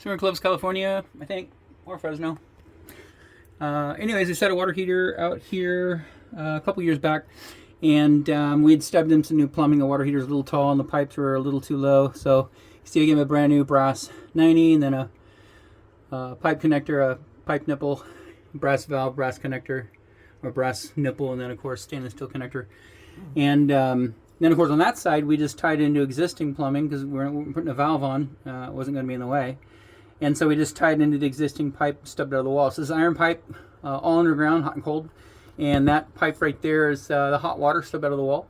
Summer Cliffs, California, I think, or Fresno. Anyways, we set a water heater out here a couple years back, and we'd stubbed in some new plumbing. The water heater's a little tall and the pipes were a little too low, so Steve gave him a brand new brass 90, and then a pipe connector, a pipe nipple, brass valve, brass connector, or brass nipple, and then of course stainless steel connector. And then of course on that side we just tied into existing plumbing because we weren't putting a valve on. It wasn't going to be in the way. And so we just tied into the existing pipe, stubbed out of the wall. So this is iron pipe, all underground, hot and cold. And that pipe right there is the hot water stubbed out of the wall.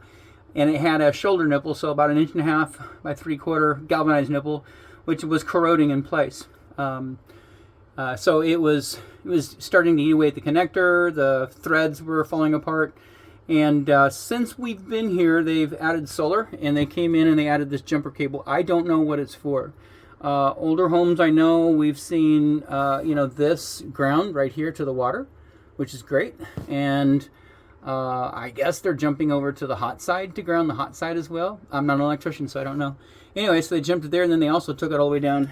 And it had a shoulder nipple, so about 1.5 inches by 3/4 galvanized nipple, which was corroding in place. So it was starting to eat away at the connector. The threads were falling apart. And since we've been here, they've added solar, and they came in and they added this jumper cable. I don't know what it's for. Older homes, I know we've seen, this ground right here to the water, which is great. And I guess they're jumping over to the hot side to ground the hot side as well. I'm not an electrician, so I don't know. Anyway, so they jumped it there, and then they also took it all the way down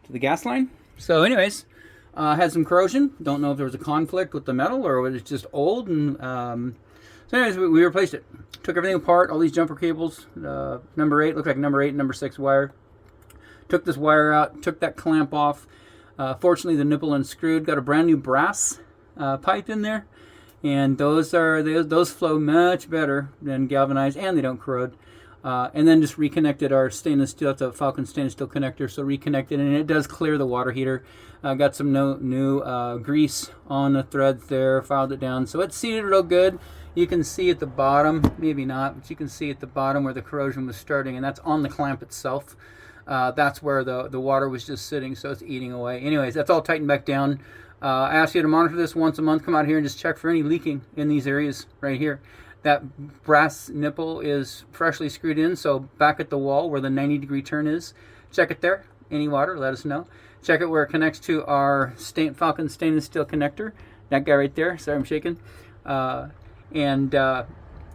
to the gas line. So anyways, had some corrosion. Don't know if there was a conflict with the metal or it was just old. And so anyways, we replaced it. Took everything apart, all these jumper cables. Number 8, looked like number 8 and number 6 wire. Took this wire out, took that clamp off. Fortunately, the nipple unscrewed. Got a brand new brass pipe in there, and those flow much better than galvanized, and they don't corrode. And then just reconnected our stainless steel, it's a Falcon stainless steel connector, so reconnected, and it does clear the water heater. Got some new grease on the threads there, filed it down, so it's seated real good. You can see at the bottom, maybe not, but you can see at the bottom where the corrosion was starting, and that's on the clamp itself. That's where the water was just sitting, so it's eating away. Anyways, that's all tightened back down. I ask you to monitor this once a month. Come out here and just check for any leaking in these areas right here. That brass nipple is freshly screwed in, so back at the wall where the 90-degree turn is, check it there. Any water, let us know. Check it where it connects to our Falcon stainless steel connector. That guy right there. Sorry, I'm shaking.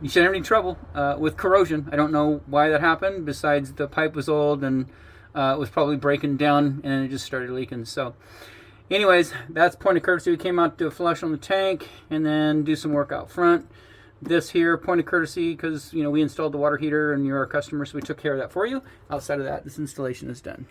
You shouldn't have any trouble with corrosion. I don't know why that happened, besides the pipe was old and it was probably breaking down and it just started leaking. So anyways, that's point of courtesy. We came out to do a flush on the tank and then do some work out front. This here, point of courtesy, because we installed the water heater and you're our customer, so we took care of that for you. Outside of that, this installation is done.